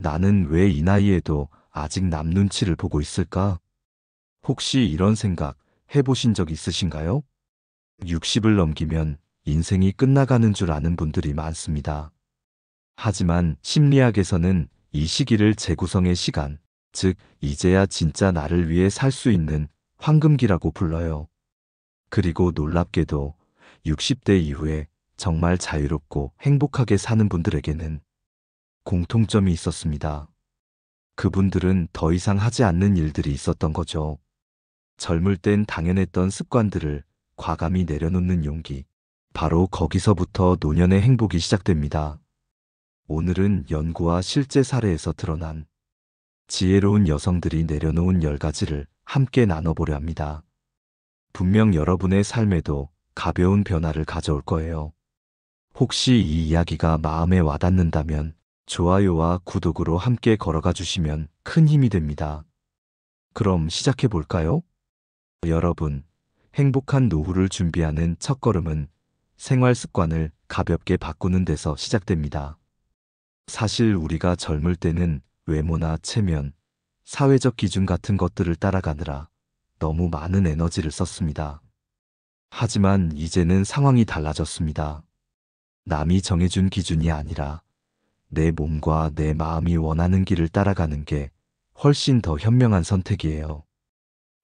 나는 왜 이 나이에도 아직 남 눈치를 보고 있을까? 혹시 이런 생각 해보신 적 있으신가요? 60을 넘기면 인생이 끝나가는 줄 아는 분들이 많습니다. 하지만 심리학에서는 이 시기를 재구성의 시간, 즉, 이제야 진짜 나를 위해 살 수 있는 황금기라고 불러요. 그리고 놀랍게도 60대 이후에 정말 자유롭고 행복하게 사는 분들에게는 공통점이 있었습니다. 그분들은 더 이상 하지 않는 일들이 있었던 거죠. 젊을 땐 당연했던 습관들을 과감히 내려놓는 용기. 바로 거기서부터 노년의 행복이 시작됩니다. 오늘은 연구와 실제 사례에서 드러난 지혜로운 여성들이 내려놓은 10가지를 함께 나눠보려 합니다. 분명 여러분의 삶에도 가벼운 변화를 가져올 거예요. 혹시 이 이야기가 마음에 와닿는다면 좋아요와 구독으로 함께 걸어가 주시면 큰 힘이 됩니다. 그럼 시작해 볼까요? 여러분, 행복한 노후를 준비하는 첫걸음은 생활 습관을 가볍게 바꾸는 데서 시작됩니다. 사실 우리가 젊을 때는 외모나 체면, 사회적 기준 같은 것들을 따라가느라 너무 많은 에너지를 썼습니다. 하지만 이제는 상황이 달라졌습니다. 남이 정해준 기준이 아니라 내 몸과 내 마음이 원하는 길을 따라가는 게 훨씬 더 현명한 선택이에요.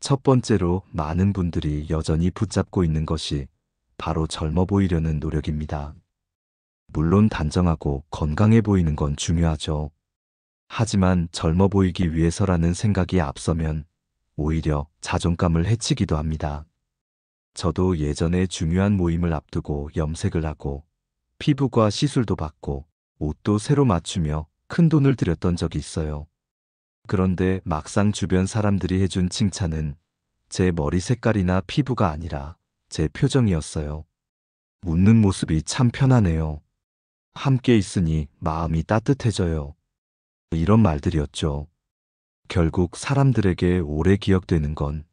첫 번째로 많은 분들이 여전히 붙잡고 있는 것이 바로 젊어 보이려는 노력입니다. 물론 단정하고 건강해 보이는 건 중요하죠. 하지만 젊어 보이기 위해서라는 생각이 앞서면 오히려 자존감을 해치기도 합니다. 저도 예전에 중요한 모임을 앞두고 염색을 하고 피부과 시술도 받고 옷도 새로 맞추며 큰 돈을 들였던 적이 있어요. 그런데 막상 주변 사람들이 해준 칭찬은 제 머리 색깔이나 피부가 아니라 제 표정이었어요. 웃는 모습이 참 편하네요. 함께 있으니 마음이 따뜻해져요. 이런 말들이었죠. 결국 사람들에게 오래 기억되는 건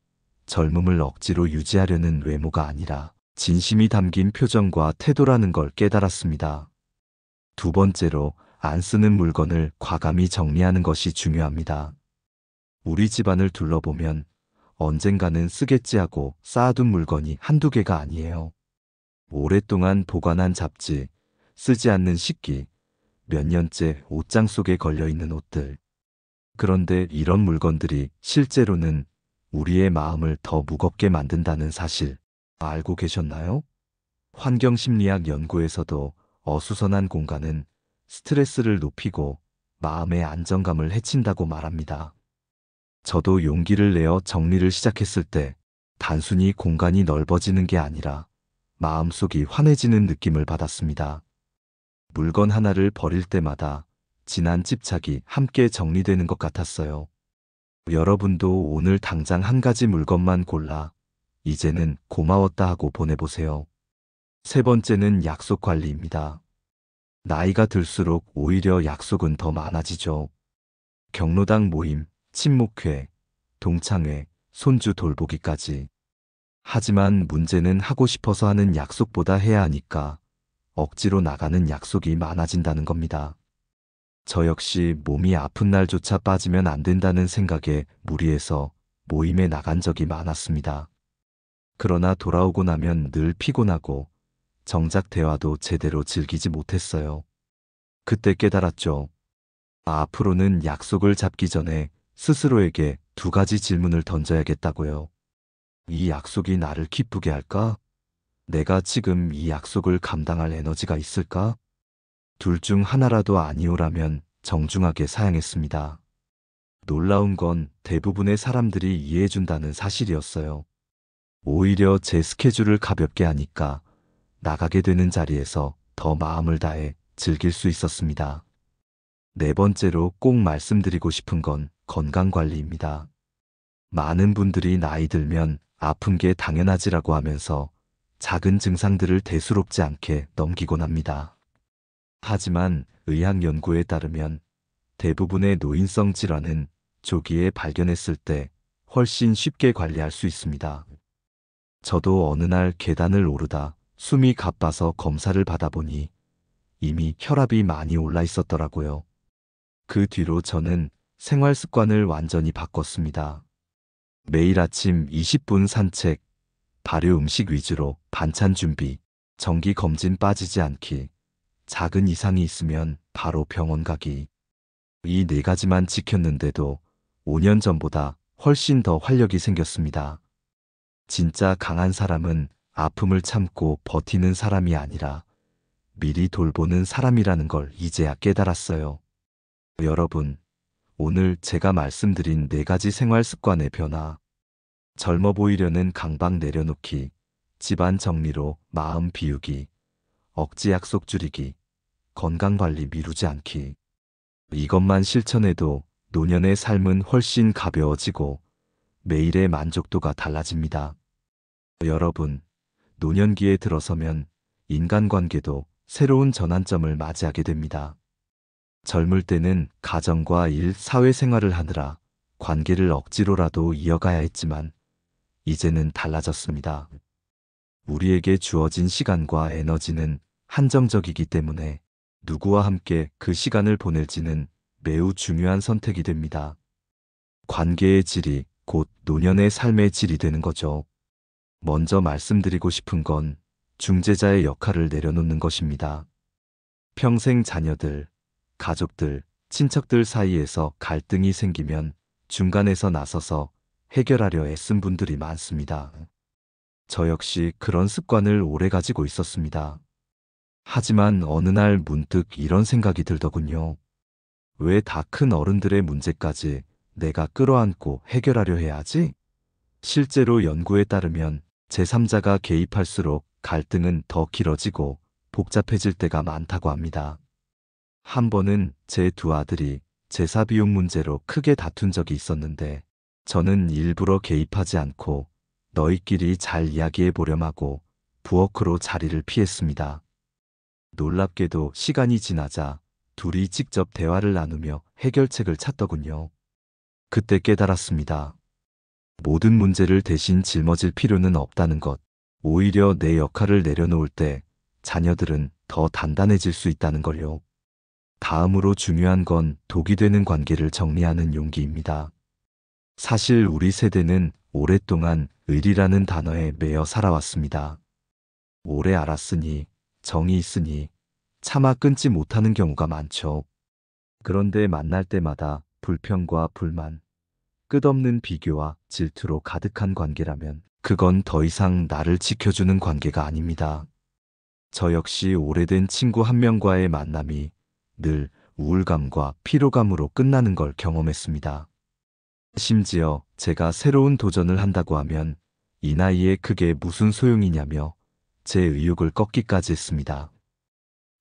젊음을 억지로 유지하려는 외모가 아니라 진심이 담긴 표정과 태도라는 걸 깨달았습니다. 두 번째로 안 쓰는 물건을 과감히 정리하는 것이 중요합니다. 우리 집안을 둘러보면 언젠가는 쓰겠지 하고 쌓아둔 물건이 한두 개가 아니에요. 오랫동안 보관한 잡지, 쓰지 않는 식기, 몇 년째 옷장 속에 걸려있는 옷들. 그런데 이런 물건들이 실제로는 우리의 마음을 더 무겁게 만든다는 사실 알고 계셨나요? 환경심리학 연구에서도 어수선한 공간은 스트레스를 높이고 마음의 안정감을 해친다고 말합니다. 저도 용기를 내어 정리를 시작했을 때 단순히 공간이 넓어지는 게 아니라 마음속이 환해지는 느낌을 받았습니다. 물건 하나를 버릴 때마다 지난 집착이 함께 정리되는 것 같았어요. 여러분도 오늘 당장 한 가지 물건만 골라 이제는 고마웠다 하고 보내보세요. 세 번째는 약속 관리입니다. 나이가 들수록 오히려 약속은 더 많아지죠. 경로당 모임, 친목회, 동창회, 손주 돌보기까지. 하지만 문제는 하고 싶어서 하는 약속보다 해야 하니까 억지로 나가는 약속이 많아진다는 겁니다. 저 역시 몸이 아픈 날조차 빠지면 안 된다는 생각에 무리해서 모임에 나간 적이 많았습니다. 그러나 돌아오고 나면 늘 피곤하고 정작 대화도 제대로 즐기지 못했어요. 그때 깨달았죠. 앞으로는 약속을 잡기 전에 스스로에게 2가지 질문을 던져야겠다고요. 이 약속이 나를 기쁘게 할까? 내가 지금 이 약속을 감당할 에너지가 있을까? 둘 중 하나라도 아니오라면 정중하게 사양했습니다. 놀라운 건 대부분의 사람들이 이해해준다는 사실이었어요. 오히려 제 스케줄을 가볍게 하니까 나가게 되는 자리에서 더 마음을 다해 즐길 수 있었습니다. 네 번째로 꼭 말씀드리고 싶은 건 건강관리입니다. 많은 분들이 나이 들면 아픈 게 당연하지라고 하면서 작은 증상들을 대수롭지 않게 넘기곤 합니다. 하지만 의학 연구에 따르면 대부분의 노인성 질환은 조기에 발견했을 때 훨씬 쉽게 관리할 수 있습니다. 저도 어느 날 계단을 오르다 숨이 가빠서 검사를 받아보니 이미 혈압이 많이 올라 있었더라고요. 그 뒤로 저는 생활 습관을 완전히 바꿨습니다. 매일 아침 20분 산책, 발효 음식 위주로 반찬 준비, 정기 검진 빠지지 않기, 작은 이상이 있으면 바로 병원 가기. 이 네 가지만 지켰는데도 5년 전보다 훨씬 더 활력이 생겼습니다. 진짜 강한 사람은 아픔을 참고 버티는 사람이 아니라 미리 돌보는 사람이라는 걸 이제야 깨달았어요. 여러분, 오늘 제가 말씀드린 네 가지 생활 습관의 변화, 젊어 보이려는 강박 내려놓기, 집안 정리로 마음 비우기, 억지 약속 줄이기, 건강관리 미루지 않기. 이것만 실천해도 노년의 삶은 훨씬 가벼워지고 매일의 만족도가 달라집니다. 여러분, 노년기에 들어서면 인간관계도 새로운 전환점을 맞이하게 됩니다. 젊을 때는 가정과 일, 사회생활을 하느라 관계를 억지로라도 이어가야 했지만 이제는 달라졌습니다. 우리에게 주어진 시간과 에너지는 한정적이기 때문에 누구와 함께 그 시간을 보낼지는 매우 중요한 선택이 됩니다. 관계의 질이 곧 노년의 삶의 질이 되는 거죠. 먼저 말씀드리고 싶은 건 중재자의 역할을 내려놓는 것입니다. 평생 자녀들, 가족들, 친척들 사이에서 갈등이 생기면 중간에서 나서서 해결하려 애쓴 분들이 많습니다. 저 역시 그런 습관을 오래 가지고 있었습니다. 하지만 어느 날 문득 이런 생각이 들더군요. 왜 다 큰 어른들의 문제까지 내가 끌어안고 해결하려 해야 하지? 실제로 연구에 따르면 제3자가 개입할수록 갈등은 더 길어지고 복잡해질 때가 많다고 합니다. 한 번은 제 두 아들이 제사 비용 문제로 크게 다툰 적이 있었는데 저는 일부러 개입하지 않고 너희끼리 잘 이야기해 보렴 하고 부엌으로 자리를 피했습니다. 놀랍게도 시간이 지나자 둘이 직접 대화를 나누며 해결책을 찾더군요. 그때 깨달았습니다. 모든 문제를 대신 짊어질 필요는 없다는 것. 오히려 내 역할을 내려놓을 때 자녀들은 더 단단해질 수 있다는 걸요. 다음으로 중요한 건 독이 되는 관계를 정리하는 용기입니다. 사실 우리 세대는 오랫동안 의리라는 단어에 매여 살아왔습니다. 오래 알았으니, 정이 있으니 차마 끊지 못하는 경우가 많죠. 그런데 만날 때마다 불평과 불만, 끝없는 비교와 질투로 가득한 관계라면 그건 더 이상 나를 지켜주는 관계가 아닙니다. 저 역시 오래된 친구 한 명과의 만남이 늘 우울감과 피로감으로 끝나는 걸 경험했습니다. 심지어 제가 새로운 도전을 한다고 하면 이 나이에 그게 무슨 소용이냐며 제 의욕을 꺾기까지 했습니다.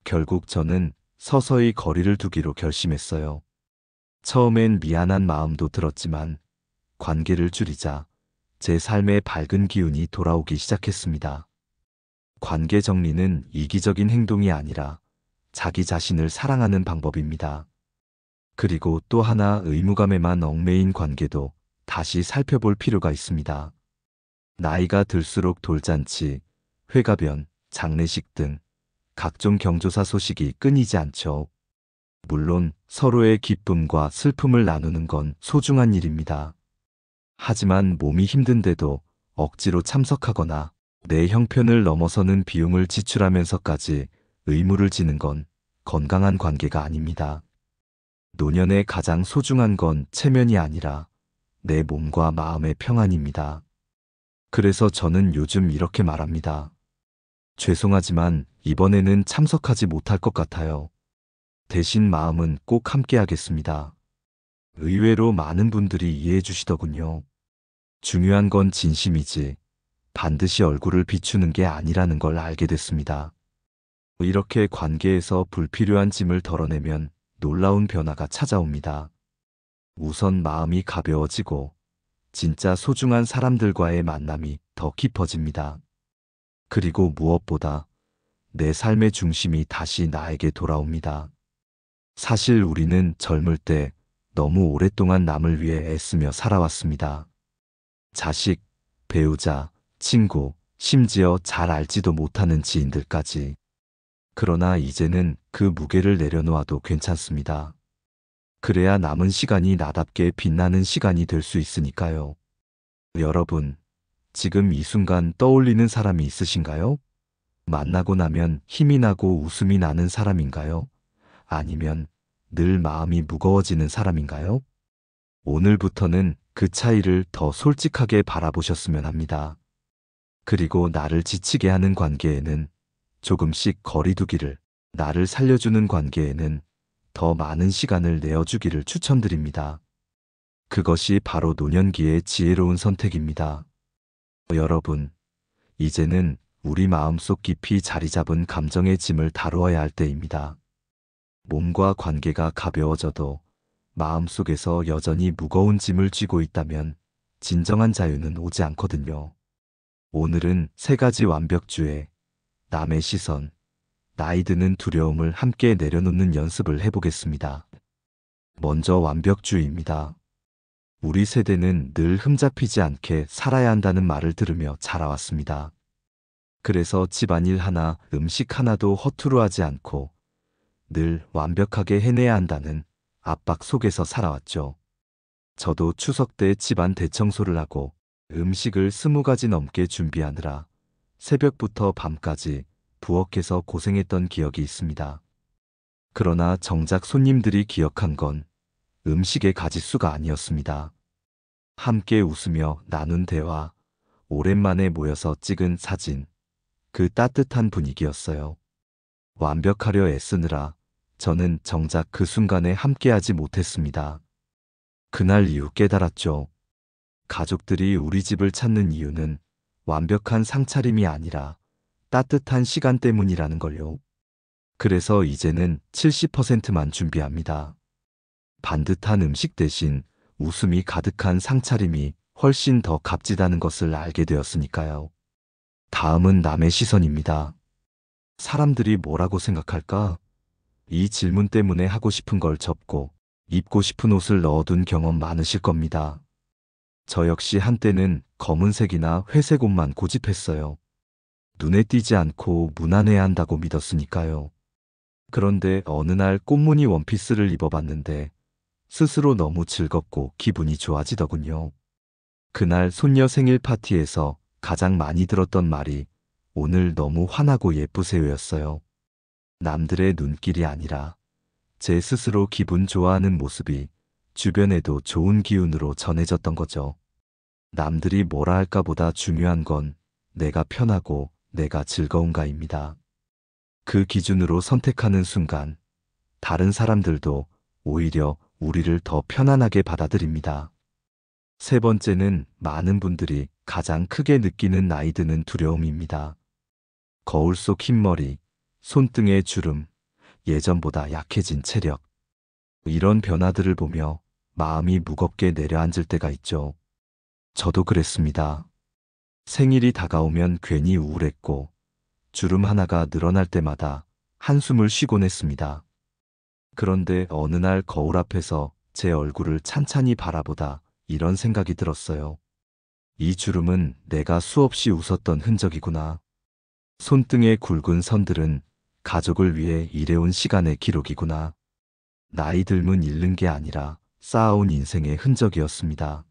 결국 저는 서서히 거리를 두기로 결심했어요. 처음엔 미안한 마음도 들었지만 관계를 줄이자 제 삶에 밝은 기운이 돌아오기 시작했습니다. 관계 정리는 이기적인 행동이 아니라 자기 자신을 사랑하는 방법입니다. 그리고 또 하나 의무감에만 얽매인 관계도 다시 살펴볼 필요가 있습니다. 나이가 들수록 돌잔치, 회가변, 장례식 등 각종 경조사 소식이 끊이지 않죠. 물론 서로의 기쁨과 슬픔을 나누는 건 소중한 일입니다. 하지만 몸이 힘든데도 억지로 참석하거나 내 형편을 넘어서는 비용을 지출하면서까지 의무를 지는 건 건강한 관계가 아닙니다. 노년에 가장 소중한 건 체면이 아니라 내 몸과 마음의 평안입니다. 그래서 저는 요즘 이렇게 말합니다. 죄송하지만 이번에는 참석하지 못할 것 같아요. 대신 마음은 꼭 함께 하겠습니다. 의외로 많은 분들이 이해해 주시더군요. 중요한 건 진심이지 반드시 얼굴을 비추는 게 아니라는 걸 알게 됐습니다. 이렇게 관계에서 불필요한 짐을 덜어내면 놀라운 변화가 찾아옵니다. 우선 마음이 가벼워지고 진짜 소중한 사람들과의 만남이 더 깊어집니다. 그리고 무엇보다 내 삶의 중심이 다시 나에게 돌아옵니다. 사실 우리는 젊을 때 너무 오랫동안 남을 위해 애쓰며 살아왔습니다. 자식, 배우자, 친구, 심지어 잘 알지도 못하는 지인들까지. 그러나 이제는 그 무게를 내려놓아도 괜찮습니다. 그래야 남은 시간이 나답게 빛나는 시간이 될 수 있으니까요. 여러분, 지금 이 순간 떠올리는 사람이 있으신가요? 만나고 나면 힘이 나고 웃음이 나는 사람인가요? 아니면 늘 마음이 무거워지는 사람인가요? 오늘부터는 그 차이를 더 솔직하게 바라보셨으면 합니다. 그리고 나를 지치게 하는 관계에는 조금씩 거리두기를, 나를 살려주는 관계에는 더 많은 시간을 내어주기를 추천드립니다. 그것이 바로 노년기의 지혜로운 선택입니다. 여러분, 이제는 우리 마음속 깊이 자리 잡은 감정의 짐을 다루어야 할 때입니다. 몸과 관계가 가벼워져도 마음속에서 여전히 무거운 짐을 쥐고 있다면 진정한 자유는 오지 않거든요. 오늘은 세 가지 완벽주의, 남의 시선, 나이 드는 두려움을 함께 내려놓는 연습을 해보겠습니다. 먼저 완벽주의입니다. 우리 세대는 늘 흠잡히지 않게 살아야 한다는 말을 들으며 자라왔습니다. 그래서 집안일 하나, 음식 하나도 허투루 하지 않고 늘 완벽하게 해내야 한다는 압박 속에서 살아왔죠. 저도 추석 때 집안 대청소를 하고 음식을 20가지 넘게 준비하느라 새벽부터 밤까지 부엌에서 고생했던 기억이 있습니다. 그러나 정작 손님들이 기억한 건 음식의 가짓수가 아니었습니다. 함께 웃으며 나눈 대화, 오랜만에 모여서 찍은 사진, 그 따뜻한 분위기였어요. 완벽하려 애쓰느라 저는 정작 그 순간에 함께하지 못했습니다. 그날 이후 깨달았죠. 가족들이 우리 집을 찾는 이유는 완벽한 상차림이 아니라 따뜻한 시간 때문이라는 걸요. 그래서 이제는 70%만 준비합니다. 반듯한 음식 대신 웃음이 가득한 상차림이 훨씬 더 값지다는 것을 알게 되었으니까요. 다음은 남의 시선입니다. 사람들이 뭐라고 생각할까? 이 질문 때문에 하고 싶은 걸 접고 입고 싶은 옷을 넣어둔 경험 많으실 겁니다. 저 역시 한때는 검은색이나 회색 옷만 고집했어요. 눈에 띄지 않고 무난해야 한다고 믿었으니까요. 그런데 어느 날 꽃무늬 원피스를 입어봤는데 스스로 너무 즐겁고 기분이 좋아지더군요. 그날 손녀 생일 파티에서 가장 많이 들었던 말이 오늘 너무 환하고 예쁘세요였어요. 남들의 눈길이 아니라 제 스스로 기분 좋아하는 모습이 주변에도 좋은 기운으로 전해졌던 거죠. 남들이 뭐라 할까 보다 중요한 건 내가 편하고 내가 즐거운가입니다. 그 기준으로 선택하는 순간 다른 사람들도 오히려 우리를 더 편안하게 받아들입니다. 세 번째는 많은 분들이 가장 크게 느끼는 나이 드는 두려움입니다. 거울 속 흰머리, 손등의 주름, 예전보다 약해진 체력. 이런 변화들을 보며 마음이 무겁게 내려앉을 때가 있죠. 저도 그랬습니다. 생일이 다가오면 괜히 우울했고 주름 하나가 늘어날 때마다 한숨을 쉬곤 했습니다. 그런데 어느 날 거울 앞에서 제 얼굴을 찬찬히 바라보다 이런 생각이 들었어요. 이 주름은 내가 수없이 웃었던 흔적이구나. 손등의 굵은 선들은 가족을 위해 일해온 시간의 기록이구나. 나이 들면 잃는 게 아니라 쌓아온 인생의 흔적이었습니다.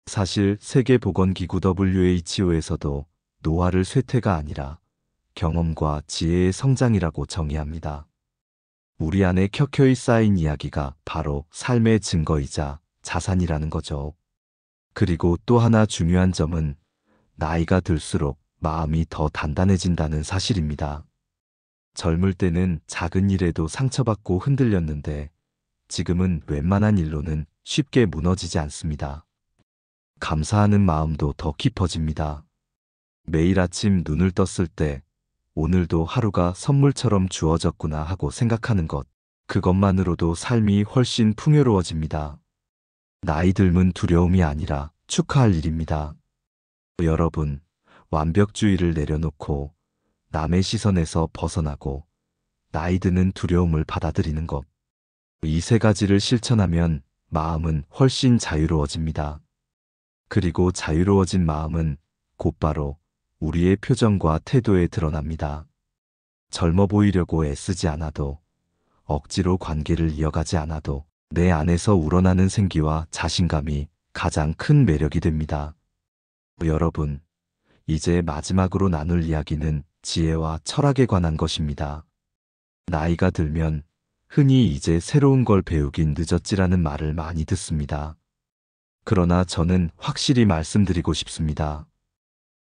사실 세계보건기구 WHO에서도 노화를 쇠퇴가 아니라 경험과 지혜의 성장이라고 정의합니다. 우리 안에 켜켜이 쌓인 이야기가 바로 삶의 증거이자 자산이라는 거죠. 그리고 또 하나 중요한 점은 나이가 들수록 마음이 더 단단해진다는 사실입니다. 젊을 때는 작은 일에도 상처받고 흔들렸는데 지금은 웬만한 일로는 쉽게 무너지지 않습니다. 감사하는 마음도 더 깊어집니다. 매일 아침 눈을 떴을 때 오늘도 하루가 선물처럼 주어졌구나 하고 생각하는 것, 그것만으로도 삶이 훨씬 풍요로워집니다. 나이 들면 두려움이 아니라 축하할 일입니다. 여러분, 완벽주의를 내려놓고 남의 시선에서 벗어나고 나이 드는 두려움을 받아들이는 것. 이 세 가지를 실천하면 마음은 훨씬 자유로워집니다. 그리고 자유로워진 마음은 곧바로 우리의 표정과 태도에 드러납니다. 젊어 보이려고 애쓰지 않아도, 억지로 관계를 이어가지 않아도 내 안에서 우러나는 생기와 자신감이 가장 큰 매력이 됩니다. 여러분, 이제 마지막으로 나눌 이야기는 지혜와 철학에 관한 것입니다. 나이가 들면 흔히 이제 새로운 걸 배우긴 늦었지라는 말을 많이 듣습니다. 그러나 저는 확실히 말씀드리고 싶습니다.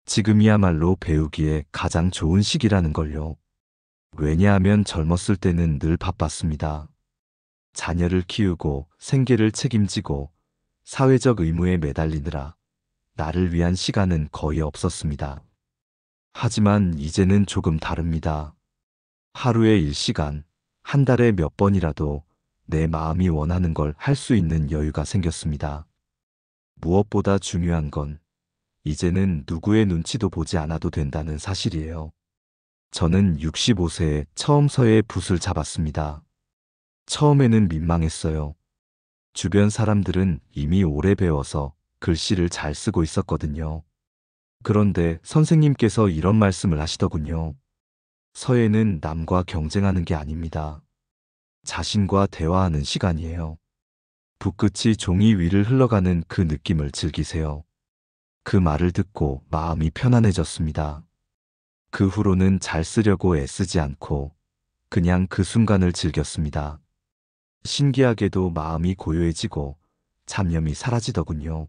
지금이야말로 배우기에 가장 좋은 시기라는 걸요. 왜냐하면 젊었을 때는 늘 바빴습니다. 자녀를 키우고 생계를 책임지고 사회적 의무에 매달리느라 나를 위한 시간은 거의 없었습니다. 하지만 이제는 조금 다릅니다. 하루에 1시간, 한 달에 몇 번이라도 내 마음이 원하는 걸 할 수 있는 여유가 생겼습니다. 무엇보다 중요한 건 이제는 누구의 눈치도 보지 않아도 된다는 사실이에요. 저는 65세에 처음 서예 붓을 잡았습니다. 처음에는 민망했어요. 주변 사람들은 이미 오래 배워서 글씨를 잘 쓰고 있었거든요. 그런데 선생님께서 이런 말씀을 하시더군요. 서예는 남과 경쟁하는 게 아닙니다. 자신과 대화하는 시간이에요. 붓끝이 종이 위를 흘러가는 그 느낌을 즐기세요. 그 말을 듣고 마음이 편안해졌습니다. 그 후로는 잘 쓰려고 애쓰지 않고 그냥 그 순간을 즐겼습니다. 신기하게도 마음이 고요해지고 잡념이 사라지더군요.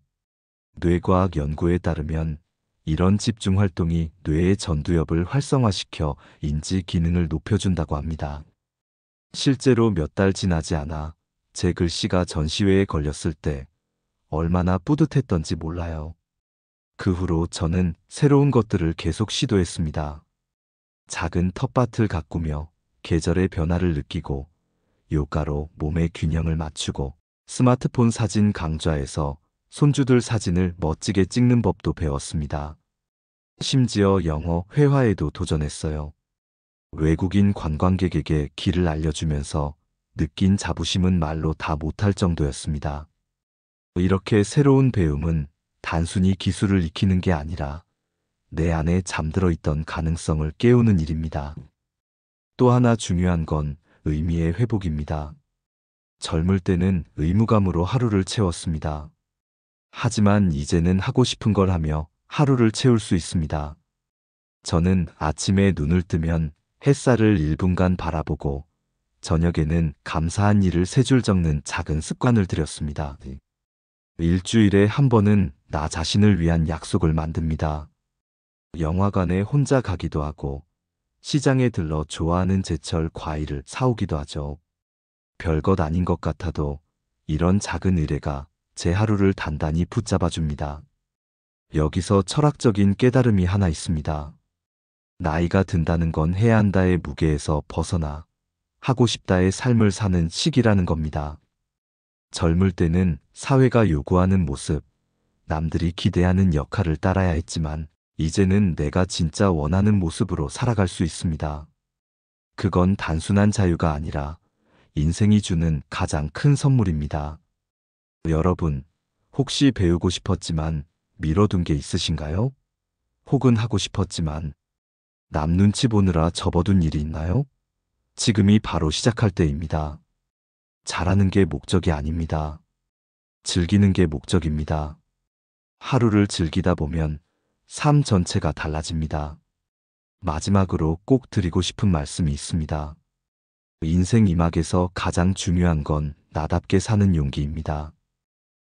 뇌과학 연구에 따르면 이런 집중 활동이 뇌의 전두엽을 활성화시켜 인지 기능을 높여준다고 합니다. 실제로 몇 달 지나지 않아 제 글씨가 전시회에 걸렸을 때 얼마나 뿌듯했던지 몰라요. 그 후로 저는 새로운 것들을 계속 시도했습니다. 작은 텃밭을 가꾸며 계절의 변화를 느끼고 요가로 몸의 균형을 맞추고 스마트폰 사진 강좌에서 손주들 사진을 멋지게 찍는 법도 배웠습니다. 심지어 영어 회화에도 도전했어요. 외국인 관광객에게 길을 알려주면서 느낀 자부심은 말로 다 못할 정도였습니다. 이렇게 새로운 배움은 단순히 기술을 익히는 게 아니라 내 안에 잠들어 있던 가능성을 깨우는 일입니다. 또 하나 중요한 건 의미의 회복입니다. 젊을 때는 의무감으로 하루를 채웠습니다. 하지만 이제는 하고 싶은 걸 하며 하루를 채울 수 있습니다. 저는 아침에 눈을 뜨면 햇살을 1분간 바라보고 저녁에는 감사한 일을 3줄 적는 작은 습관을 들였습니다. 일주일에 한 번은 나 자신을 위한 약속을 만듭니다. 영화관에 혼자 가기도 하고 시장에 들러 좋아하는 제철 과일을 사오기도 하죠. 별것 아닌 것 같아도 이런 작은 의뢰가 제 하루를 단단히 붙잡아 줍니다. 여기서 철학적인 깨달음이 하나 있습니다. 나이가 든다는 건 해야 한다의 무게에서 벗어나 하고 싶다의 삶을 사는 시기라는 겁니다. 젊을 때는 사회가 요구하는 모습, 남들이 기대하는 역할을 따라야 했지만 이제는 내가 진짜 원하는 모습으로 살아갈 수 있습니다. 그건 단순한 자유가 아니라 인생이 주는 가장 큰 선물입니다. 여러분, 혹시 배우고 싶었지만 미뤄둔 게 있으신가요? 혹은 하고 싶었지만 남 눈치 보느라 접어둔 일이 있나요? 지금이 바로 시작할 때입니다. 잘하는 게 목적이 아닙니다. 즐기는 게 목적입니다. 하루를 즐기다 보면 삶 전체가 달라집니다. 마지막으로 꼭 드리고 싶은 말씀이 있습니다. 인생 이막에서 가장 중요한 건 나답게 사는 용기입니다.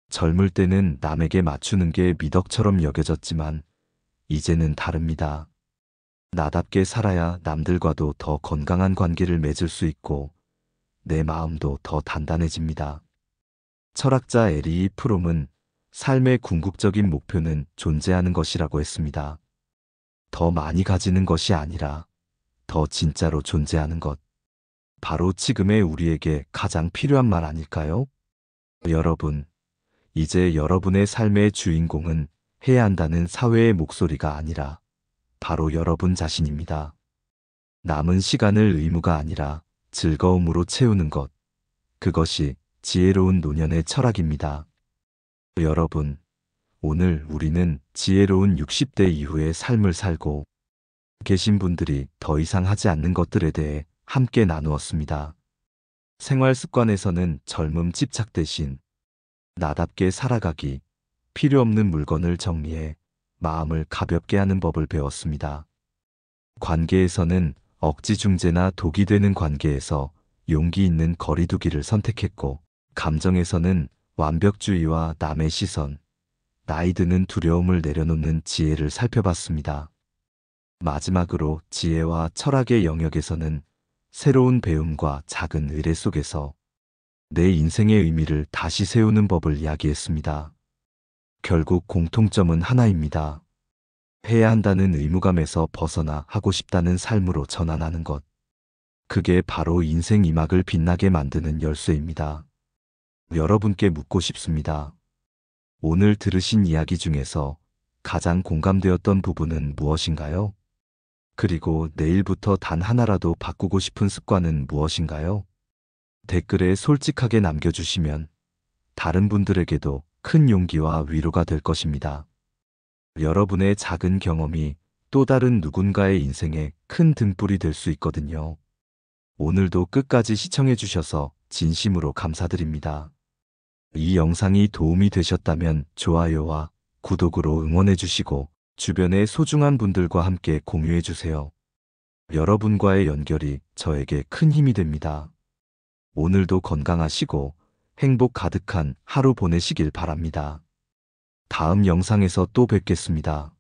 젊을 때는 남에게 맞추는 게 미덕처럼 여겨졌지만 이제는 다릅니다. 나답게 살아야 남들과도 더 건강한 관계를 맺을 수 있고 내 마음도 더 단단해집니다. 철학자 에리 프롬은 삶의 궁극적인 목표는 존재하는 것이라고 했습니다. 더 많이 가지는 것이 아니라 더 진짜로 존재하는 것. 바로 지금의 우리에게 가장 필요한 말 아닐까요? 여러분, 이제 여러분의 삶의 주인공은 해야 한다는 사회의 목소리가 아니라 바로 여러분 자신입니다. 남은 시간을 의무가 아니라 즐거움으로 채우는 것. 그것이 지혜로운 노년의 철학입니다. 여러분, 오늘 우리는 지혜로운 60대 이후의 삶을 살고 계신 분들이 더 이상 하지 않는 것들에 대해 함께 나누었습니다. 생활 습관에서는 젊음 집착 대신 나답게 살아가기, 필요 없는 물건을 정리해 마음을 가볍게 하는 법을 배웠습니다. 관계에서는 억지 중재나 독이 되는 관계에서 용기 있는 거리두기를 선택했고, 감정에서는 완벽주의와 남의 시선, 나이 드는 두려움을 내려놓는 지혜를 살펴봤습니다. 마지막으로 지혜와 철학의 영역에서는 새로운 배움과 작은 의뢰 속에서 내 인생의 의미를 다시 세우는 법을 이야기했습니다. 결국 공통점은 하나입니다. 해야 한다는 의무감에서 벗어나 하고 싶다는 삶으로 전환하는 것. 그게 바로 인생 이막을 빛나게 만드는 열쇠입니다. 여러분께 묻고 싶습니다. 오늘 들으신 이야기 중에서 가장 공감되었던 부분은 무엇인가요? 그리고 내일부터 단 하나라도 바꾸고 싶은 습관은 무엇인가요? 댓글에 솔직하게 남겨주시면 다른 분들에게도 큰 용기와 위로가 될 것입니다. 여러분의 작은 경험이 또 다른 누군가의 인생에 큰 등불이 될 수 있거든요. 오늘도 끝까지 시청해 주셔서 진심으로 감사드립니다. 이 영상이 도움이 되셨다면 좋아요와 구독으로 응원해 주시고 주변의 소중한 분들과 함께 공유해 주세요. 여러분과의 연결이 저에게 큰 힘이 됩니다. 오늘도 건강하시고 행복 가득한 하루 보내시길 바랍니다. 다음 영상에서 또 뵙겠습니다.